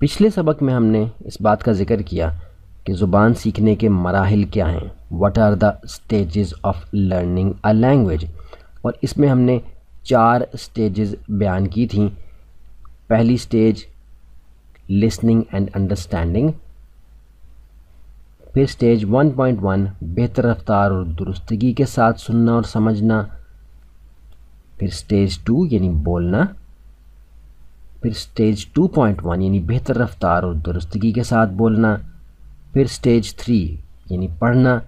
پچھلے سبق میں ہم نے اس بات کا ذکر کیا کہ زبان سیکھنے کے مراحل کیا ہیں، what are the stages of learning a language, اور اس میں ہم نے 4 اسٹیجز بیان کی تھیں۔ پہلی اسٹیج لسننگ اینڈ انڈرسٹینڈنگ، پھر اسٹیج 1.1 بہتر رفتار اور درستگی کے ساتھ سننا اور سمجھنا، پھر اسٹیج 2 یعنی بولنا، پھر اسٹیج 2.1 یعنی بہتر رفتار اور درستگی کے ساتھ بولنا، پھر اسٹیج 3 یعنی پڑھنا،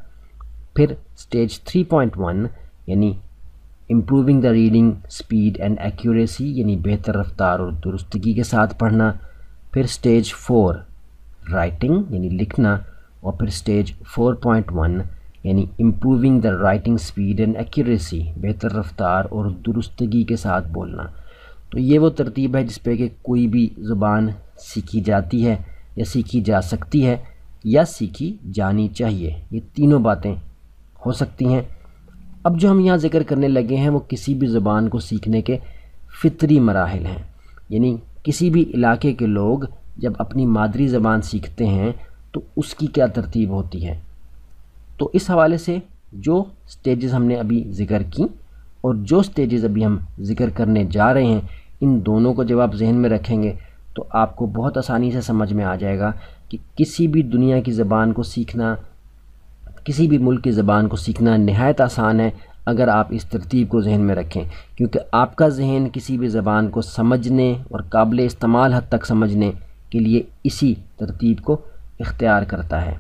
پھر اسٹیج 3.1 یعنی improving the reading speed and accuracy یعنی بہتر رفتار اور درستگی کے ساتھ پڑھنا، پھر اسٹیج 4 رائٹنگ یعنی لکھنا، اور پھر اسٹیج 4.1 یعنی improving the writing speed and accuracy بہتر رفتار اور درستگی کے ساتھ بولنا۔ تو یہ وہ ترتیب ہے جس پہ کہ کوئی بھی زبان سیکھی جاتی ہے یا سیکھی جا سکتی ہے یا سیکھی جانی چاہیے، یہ تینوں باتیں ہو سکتی ہیں۔ اب جو ہم یہاں ذکر کرنے لگے ہیں وہ کسی بھی زبان کو سیکھنے کے فطری مراحل ہیں، یعنی کسی بھی علاقے کے لوگ جب اپنی مادری زبان سیکھتے ہیں تو اس کی کیا ترتیب ہوتی ہے۔ تو اس حوالے سے جو سٹیجز ہم نے ابھی ذکر کی اور جو سٹیجز ابھی ہم ذکر کرنے جا رہے ہیں، ان دونوں کو جب آپ ذہن میں رکھیں گے تو آپ کو بہت آسانی سے سمجھ میں آ جائے گا کہ کسی بھی دنیا کی زبان کو سیکھنا، کسی بھی ملک کی زبان کو سیکھنا نہایت آسان ہے اگر آپ اس ترتیب کو ذہن میں رکھیں، کیونکہ آپ کا ذہن کسی بھی زبان کو سمجھنے اور قابل استعمال حد تک سمجھنے کے لیے اسی ترتیب کو اختیار کرتا ہے۔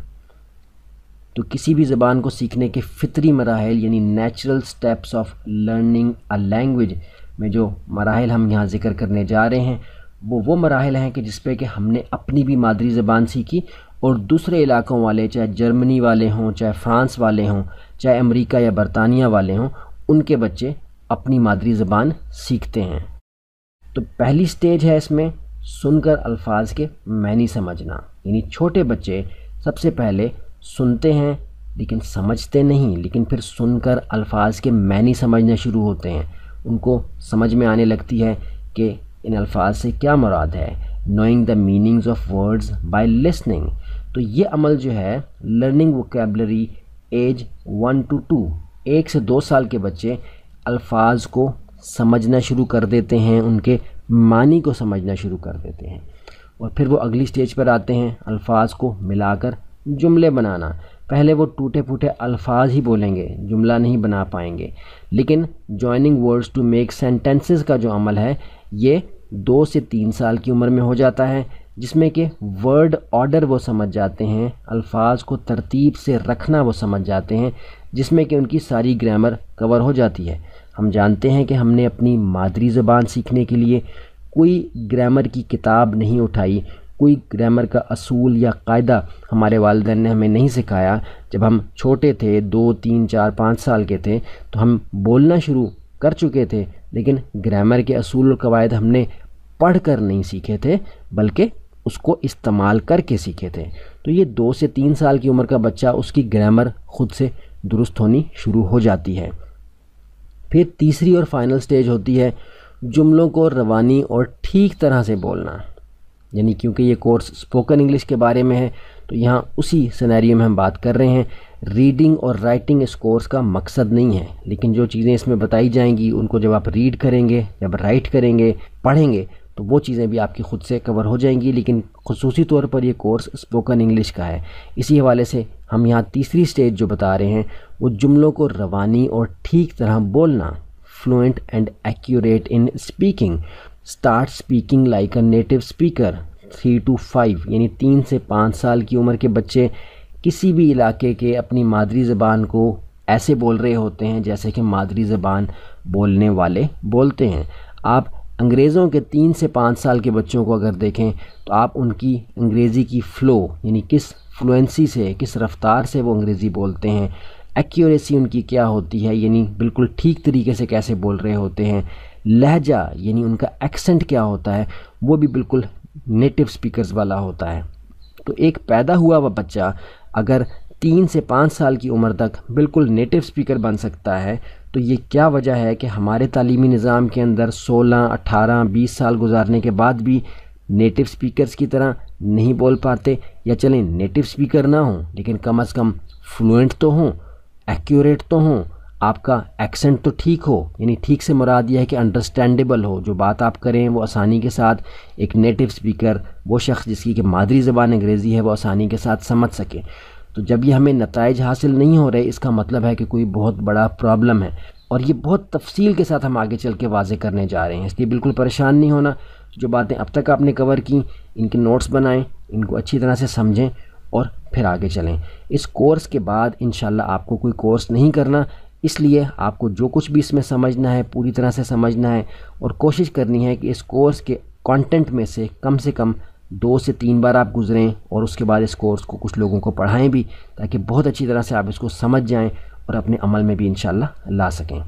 تو کسی بھی زبان کو سیکھنے کے فطری مراحل یعنی natural steps of learning a language میں جو مراحل ہم یہاں ذکر کرنے جا رہے ہیں وہ مراحل ہیں کہ جس پہ کہ ہم نے اپنی بھی مادری زبان سیکھی اور دوسرے علاقوں والے، چاہے جرمنی والے ہوں، چاہے فرانس والے ہوں، چاہے امریکہ یا برطانیہ والے ہوں، ان کے بچے اپنی مادری زبان سیکھتے ہیں۔ تو پہلی سٹیج ہے اس میں سن کر الفاظ کے معنی سمجھنا، یعنی چھوٹے بچے سب سے پہلے سنتے ہیں لیکن سمجھتے نہیں، لیکن پھر سن کر الفاظ کے معنی سمجھنا شروع ہوتے ہیں، ان کو سمجھ میں آنے لگتی ہے کہ ان الفاظ سے کیا مراد ہے، knowing the meanings of words by listening. تو یہ عمل جو ہے لرننگ ووکیبلری ایج 1 to 2، 1 سے 2 سال کے بچے الفاظ کو سمجھنا شروع کر دیتے ہیں، ان کے معنی کو سمجھنا شروع کر دیتے ہیں، اور پھر وہ اگلی سٹیج پر آتے ہیں الفاظ کو ملا کر جملے بنانا۔ پہلے وہ ٹوٹے پھوٹے الفاظ ہی بولیں گے، جملہ نہیں بنا پائیں گے، لیکن joining words to make sentences کا جو عمل ہے یہ 2 سے 3 سال کی عمر میں ہو جاتا ہے، جس میں کہ ورڈ آرڈر وہ سمجھ جاتے ہیں، الفاظ کو ترتیب سے رکھنا وہ سمجھ جاتے ہیں، جس میں کہ ان کی ساری گرامر کور ہو جاتی ہے۔ ہم جانتے ہیں کہ ہم نے اپنی مادری زبان سیکھنے کے لیے کوئی گرامر کی کتاب نہیں اٹھائی، کوئی گرامر کا اصول یا قاعدہ ہمارے والدین نے ہمیں نہیں سکھایا۔ جب ہم چھوٹے تھے، 2، 3، 4، 5 سال کے تھے تو ہم بولنا شروع کر چکے تھے، لیکن گرامر کے اصول و قواعد ہم نے پڑھ کر نہیں سیکھے تھے بلکہ اس کو استعمال کر کے سیکھے تھے۔ تو یہ 2 سے 3 سال کی عمر کا بچہ، اس کی گرامر خود سے درست ہونی شروع ہو جاتی ہے۔ پھر تیسری اور فائنل سٹیج ہوتی ہے جملوں کو روانی اور ٹھیک طرح سے بولنا، یعنی کیونکہ یہ کورس اسپوکن انگلش کے بارے میں ہے تو یہاں اسی سینیریو میں ہم بات کر رہے ہیں۔ ریڈنگ اور رائٹنگ اس کورس کا مقصد نہیں ہے، لیکن جو چیزیں اس میں بتائی جائیں گی ان کو جب آپ ریڈ کریں گے، جب رائٹ کریں گے، پڑھیں گے تو وہ چیزیں بھی آپ کی خود سے کور ہو جائیں گی، لیکن خصوصی طور پر یہ کورس اسپوکن انگلش کا ہے۔ اسی حوالے سے ہم یہاں تیسری سٹیج جو بتا رہے ہیں وہ جملوں کو روانی اور ٹھیک طرح بولنا، fluent and accurate in speaking, start speaking like a native speaker. 3 to 5 یعنی 3 سے 5 سال کی عمر کے بچے کسی بھی علاقے کے اپنی مادری زبان کو ایسے بول رہے ہوتے ہیں جیسے کہ مادری زبان بولنے والے بولتے ہیں۔ آپ انگریزوں کے 3 سے 5 سال کے بچوں کو اگر دیکھیں تو آپ ان کی انگریزی کی فلو یعنی کس فلوئنسی سے، کس رفتار سے وہ انگریزی بولتے ہیں، ایکوریسی ان کی کیا ہوتی ہے، یعنی بالکل ٹھیک طریقے سے کیسے بول رہے ہوتے ہیں، لہجہ یعنی ان کا ایکسنٹ کیا ہوتا ہے، وہ بھی بالکل نیٹو سپیکرز والا ہوتا ہے۔ تو ایک پیدا ہوا ہوا بچہ اگر 3 سے 5 سال کی عمر تک بالکل نیٹو سپیکر بن سکتا ہے تو یہ کیا وجہ ہے کہ ہمارے تعلیمی نظام کے اندر 16، 18، 20 سال گزارنے کے بعد بھی نیٹو سپیکرز کی طرح نہیں بول پاتے، یا چلیں نیٹو اسپیکر نہ ہوں لیکن کم از کم فلوئنٹ تو ہوں، ایکیوریٹ تو ہوں، آپ کا ایکسنٹ تو ٹھیک ہو، یعنی ٹھیک سے مراد یہ ہے کہ انڈرسٹینڈیبل ہو، جو بات آپ کریں وہ آسانی کے ساتھ ایک نیٹو اسپیکر، وہ شخص جس کی کہ مادری زبان انگریزی ہے، وہ آسانی کے ساتھ سمجھ سکے۔ تو جب یہ ہمیں نتائج حاصل نہیں ہو رہے، اس کا مطلب ہے کہ کوئی بہت بڑا پرابلم ہے، اور یہ بہت تفصیل کے ساتھ ہم آگے چل کے واضح کرنے جا رہے ہیں، اس لیے بالکل پریشان نہیں ہونا۔ جو باتیں اب تک آپ نے کور کی ان کے نوٹس بنائیں، ان کو اچھی طرح سے سمجھیں اور پھر آگے چلیں۔ اس کورس کے بعد انشاءاللہ آپ کو کوئی کورس نہیں کرنا، اس لیے آپ کو جو کچھ بھی اس میں سمجھنا ہے پوری طرح سے سمجھنا ہے، اور کوشش کرنی ہے کہ اس کورس کے کانٹینٹ میں سے کم 2 سے 3 بار آپ گزریں، اور اس کے بعد اس کورس کو کچھ لوگوں کو پڑھائیں بھی، تاکہ بہت اچھی طرح سے آپ اس کو سمجھ جائیں اور اپنے عمل میں بھی انشاءاللہ لا سکیں۔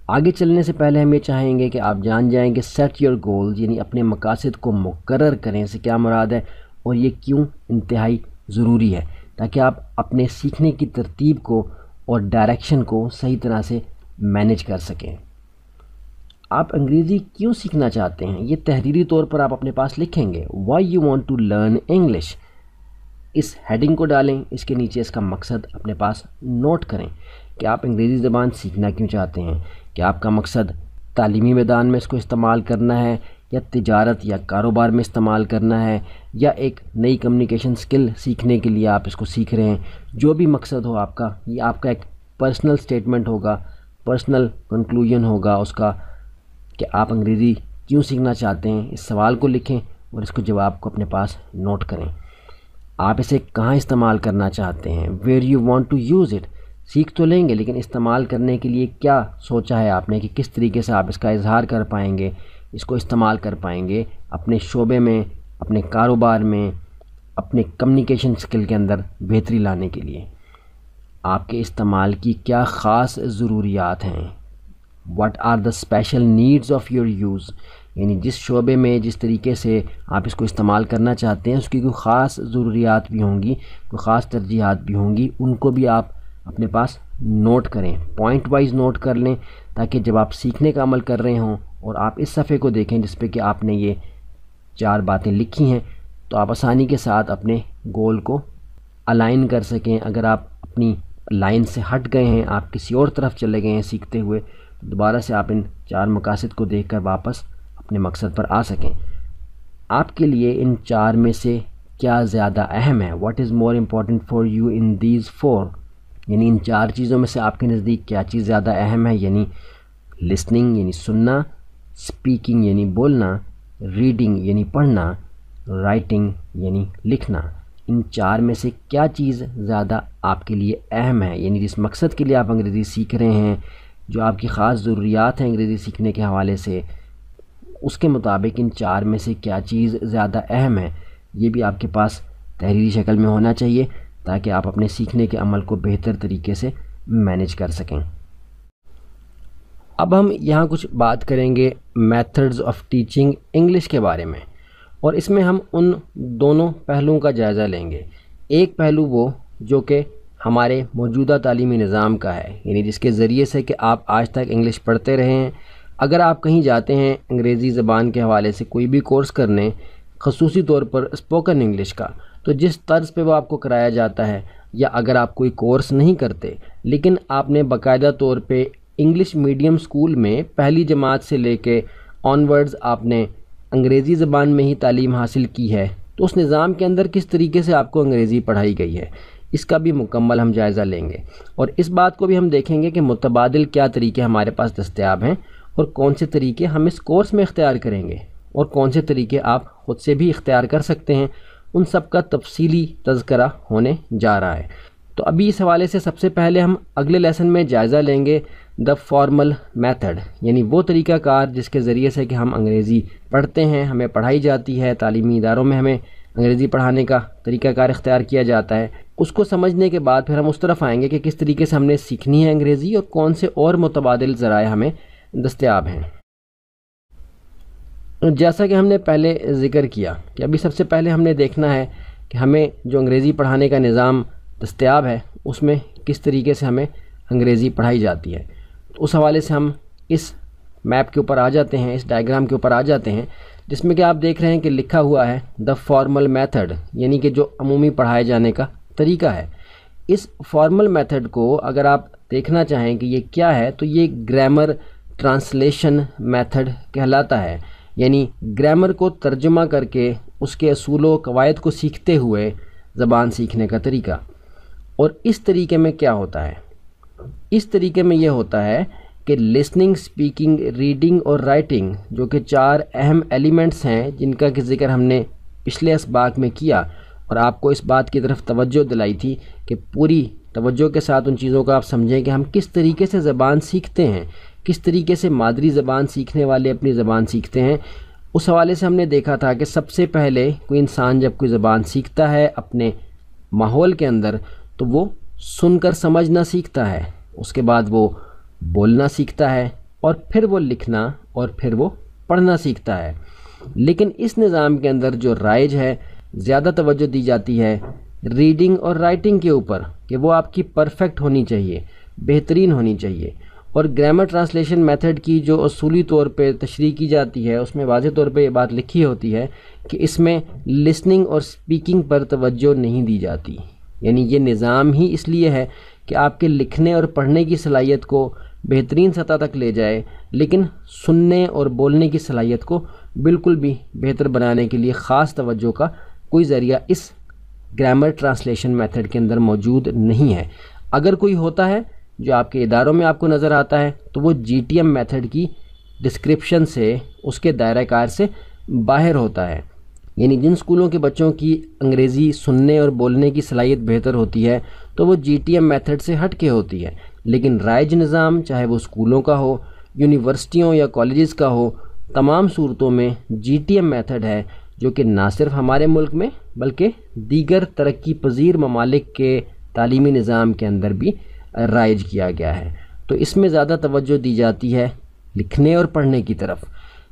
آگے چلنے سے پہلے ہم یہ چاہیں گے کہ آپ جان جائیں کہ سیٹ یور گولز، یعنی اپنے مقاصد کو مقرر کریں سے کیا مراد ہے، اور یہ کیوں انتہائی ضروری ہے، تاکہ آپ اپنے سیکھنے کی ترتیب کو اور ڈائریکشن کو صحیح طرح سے مینیج کر سکیں۔ آپ انگریزی کیوں سیکھنا چاہتے ہیں، یہ تحریری طور پر آپ اپنے پاس لکھیں گے، why you want to learn English, اس ہیڈنگ کو ڈالیں، اس کے نیچے اس کا مقصد اپنے پاس نوٹ کریں کہ آپ انگریزی زبان سیکھنا کیوں چاہتے ہیں، کہ آپ کا مقصد تعلیمی میدان میں اس کو استعمال کرنا ہے، یا تجارت یا کاروبار میں استعمال کرنا ہے، یا ایک نئی کمیونیکیشن سکل سیکھنے کے لیے آپ اس کو سیکھ رہے ہیں۔ جو بھی مقصد ہو آپ کا، یہ آپ کا ایک پرسنل سٹیٹمنٹ ہوگا، پرسنل کنکلوژن ہوگا اس کا، کہ آپ انگریزی کیوں سیکھنا چاہتے ہیں۔ اس سوال کو لکھیں اور اس کو جواب کو اپنے پاس نوٹ کریں۔ آپ اسے کہاں استعمال کرنا چاہتے ہیں، where you want to use it, سیکھ تو لیں گے لیکن استعمال کرنے کے لیے کیا سوچا ہے آپ نے، کہ کس طریقے سے آپ اس کا اظہار کر پائیں گے، اس کو استعمال کر پائیں گے اپنے شعبے میں، اپنے کاروبار میں، اپنے کمیونیکیشن سکل کے اندر بہتری لانے کے لیے۔ آپ کے استعمال کی کیا خاص ضروریات ہیں، what are the special needs of your use, یعنی جس شعبے میں جس طریقے سے آپ اس کو استعمال کرنا چاہتے ہیں اس کی کوئی خاص ضروریات بھی ہوں گی، کوئی خاص ترجیحات بھی ہوں گی، ان کو بھی آپ اپنے پاس نوٹ کریں، پوائنٹ وائز نوٹ کر لیں، تاکہ جب آپ سیکھنے کا عمل کر رہے ہوں اور آپ اس صفحے کو دیکھیں جس پہ کہ آپ نے یہ 4 باتیں لکھی ہیں، تو آپ آسانی کے ساتھ اپنے گول کو الائن کر سکیں۔ اگر آپ اپنی لائن سے ہٹ گئے ہیں، آپ کسی اور طرف چلے گئے ہیں سیکھتے ہوئے، تو دوبارہ سے آپ ان 4 مقاصد کو دیکھ کر واپس اپنے مقصد پر آ سکیں۔ آپ کے لیے ان 4 میں سے کیا زیادہ اہم ہے، what is more important for you in these 4، یعنی ان 4 چیزوں میں سے آپ کے نزدیک کیا چیز زیادہ اہم ہے، یعنی لسننگ یعنی سننا، اسپیکنگ یعنی بولنا، ریڈنگ یعنی پڑھنا، رائٹنگ یعنی لکھنا۔ ان 4 میں سے کیا چیز زیادہ آپ کے لیے اہم ہے، یعنی جس مقصد کے لیے آپ انگریزی سیکھ رہے ہیں، جو آپ کی خاص ضروریات ہیں انگریزی سیکھنے کے حوالے سے، اس کے مطابق ان 4 میں سے کیا چیز زیادہ اہم ہے، یہ بھی آپ کے پاس تحریری شکل میں ہونا چاہیے، تاکہ آپ اپنے سیکھنے کے عمل کو بہتر طریقے سے مینیج کر سکیں۔ اب ہم یہاں کچھ بات کریں گے میتھڈز آف ٹیچنگ انگلش کے بارے میں، اور اس میں ہم ان دونوں پہلوؤں کا جائزہ لیں گے۔ ایک پہلو وہ جو کہ ہمارے موجودہ تعلیمی نظام کا ہے، یعنی جس کے ذریعے سے کہ آپ آج تک انگلش پڑھتے رہے ہیں۔ اگر آپ کہیں جاتے ہیں انگریزی زبان کے حوالے سے کوئی بھی کورس کرنے، خصوصی طور پر اسپوکن انگلش کا، تو جس طرز پہ وہ آپ کو کرایا جاتا ہے، یا اگر آپ کوئی کورس نہیں کرتے لیکن آپ نے باقاعدہ طور پہ انگلش میڈیم اسکول میں پہلی جماعت سے لے کے آنورڈز آپ نے انگریزی زبان میں ہی تعلیم حاصل کی ہے، تو اس نظام کے اندر کس طریقے سے آپ کو انگریزی پڑھائی گئی ہے، اس کا بھی مکمل ہم جائزہ لیں گے، اور اس بات کو بھی ہم دیکھیں گے کہ متبادل کیا طریقے ہمارے پاس دستیاب ہیں، اور کون سے طریقے ہم اس کورس میں اختیار کریں گے، اور کون سے طریقے آپ خود سے بھی اختیار کر سکتے ہیں، ان سب کا تفصیلی تذکرہ ہونے جا رہا ہے۔ تو ابھی اس حوالے سے سب سے پہلے ہم اگلے لیسن میں جائزہ لیں گے دا فارمل میتھڈ، یعنی وہ طریقہ کار جس کے ذریعے سے کہ ہم انگریزی پڑھتے ہیں، ہمیں پڑھائی جاتی ہے، تعلیمی اداروں میں ہمیں انگریزی پڑھانے کا طریقہ کار اختیار کیا جاتا ہے۔ اس کو سمجھنے کے بعد پھر ہم اس طرف آئیں گے کہ کس طریقے سے ہم نے سیکھنی ہے انگریزی، اور کون سے اور متبادل ذرائع ہمیں دستیاب ہیں۔ جیسا کہ ہم نے پہلے ذکر کیا کہ ابھی سب سے پہلے ہم نے دیکھنا ہے کہ ہمیں جو انگریزی پڑھانے کا نظام دستیاب ہے اس میں کس طریقے سے ہمیں انگریزی پڑھائی جاتی ہے۔ تو اس حوالے سے ہم اس میپ کے اوپر آ جاتے ہیں، اس ڈائیگرام کے اوپر آ جاتے ہیں، جس میں کہ آپ دیکھ رہے ہیں کہ لکھا ہوا ہے دا فارمل میتھڈ، یعنی کہ جو عمومی پڑھائے جانے کا طریقہ ہے۔ اس فارمل میتھڈ کو اگر آپ دیکھنا چاہیں کہ یہ کیا ہے تو یہ گرامر ٹرانسلیشن میتھڈ کہلاتا ہے، یعنی گرامر کو ترجمہ کر کے اس کے اصول و قواعد کو سیکھتے ہوئے زبان سیکھنے کا طریقہ۔ اور اس طریقے میں کیا ہوتا ہے؟ اس طریقے میں یہ ہوتا ہے کہ لسننگ، اسپیکنگ، ریڈنگ اور رائٹنگ، جو کہ 4 اہم ایلیمنٹس ہیں جن کا کہ ذکر ہم نے پچھلے اسباق میں کیا، اور آپ کو اس بات کی طرف توجہ دلائی تھی کہ پوری توجہ کے ساتھ ان چیزوں کو آپ سمجھیں کہ ہم کس طریقے سے زبان سیکھتے ہیں، کس طریقے سے مادری زبان سیکھنے والے اپنی زبان سیکھتے ہیں۔ اس حوالے سے ہم نے دیکھا تھا کہ سب سے پہلے کوئی انسان جب کوئی زبان سیکھتا ہے اپنے ماحول کے اندر تو وہ سن کر سمجھنا سیکھتا ہے، اس کے بعد وہ بولنا سیکھتا ہے، اور پھر وہ لکھنا اور پھر وہ پڑھنا سیکھتا ہے۔ لیکن اس نظام کے اندر جو رائج ہے، زیادہ توجہ دی جاتی ہے ریڈنگ اور رائٹنگ کے اوپر، کہ وہ آپ کی پرفیکٹ ہونی چاہیے، بہترین ہونی چاہیے۔ اور گرامر ٹرانسلیشن میتھڈ کی جو اصولی طور پہ تشریح کی جاتی ہے اس میں واضح طور پہ یہ بات لکھی ہوتی ہے کہ اس میں لسننگ اور اسپیکنگ پر توجہ نہیں دی جاتی، یعنی یہ نظام ہی اس لیے ہے کہ آپ کے لکھنے اور پڑھنے کی صلاحیت کو بہترین سطح تک لے جائے، لیکن سننے اور بولنے کی صلاحیت کو بالکل بھی بہتر بنانے کے لیے خاص توجہ کا کوئی ذریعہ اس گرامر ٹرانسلیشن میتھڈ کے اندر موجود نہیں ہے۔ اگر کوئی ہوتا ہے جو آپ کے اداروں میں آپ کو نظر آتا ہے تو وہ جی ٹی ایم میتھڈ کی ڈسکرپشن سے، اس کے دائرہ کار سے باہر ہوتا ہے، یعنی جن اسکولوں کے بچوں کی انگریزی سننے اور بولنے کی صلاحیت بہتر ہوتی ہے تو وہ جی ٹی ایم میتھڈ سے ہٹ کے ہوتی ہے۔ لیکن رائج نظام، چاہے وہ اسکولوں کا ہو، یونیورسٹیوں یا کالجز کا ہو، تمام صورتوں میں جی ٹی ایم میتھڈ ہے، جو کہ نہ صرف ہمارے ملک میں بلکہ دیگر ترقی پذیر ممالک کے تعلیمی نظام کے اندر بھی رائج کیا گیا ہے۔ تو اس میں زیادہ توجہ دی جاتی ہے لکھنے اور پڑھنے کی طرف،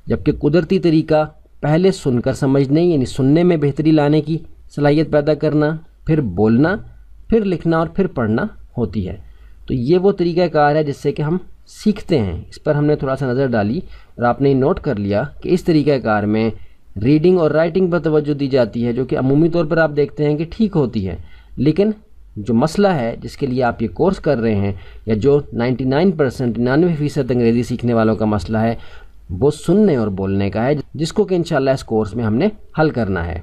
جبکہ قدرتی طریقہ پہلے سن کر سمجھنے، یعنی سننے میں بہتری لانے کی صلاحیت پیدا کرنا، پھر بولنا، پھر لکھنا اور پھر پڑھنا ہوتی ہے۔ تو یہ وہ طریقہ کار ہے جس سے کہ ہم سیکھتے ہیں۔ اس پر ہم نے تھوڑا سا نظر ڈالی اور آپ نے نوٹ کر لیا کہ اس طریقہ کار میں ریڈنگ اور رائٹنگ پر توجہ دی جاتی ہے، جو کہ عمومی طور پر آپ دیکھتے ہیں کہ ٹھیک ہوتی ہے، لیکن جو مسئلہ ہے جس کے لیے آپ یہ کورس کر رہے ہیں، یا جو 99% انگریزی سیکھنے والوں کا مسئلہ ہے، وہ سننے اور بولنے کا ہے، جس کو کہ انشاءاللہ اس کورس میں ہم نے حل کرنا ہے۔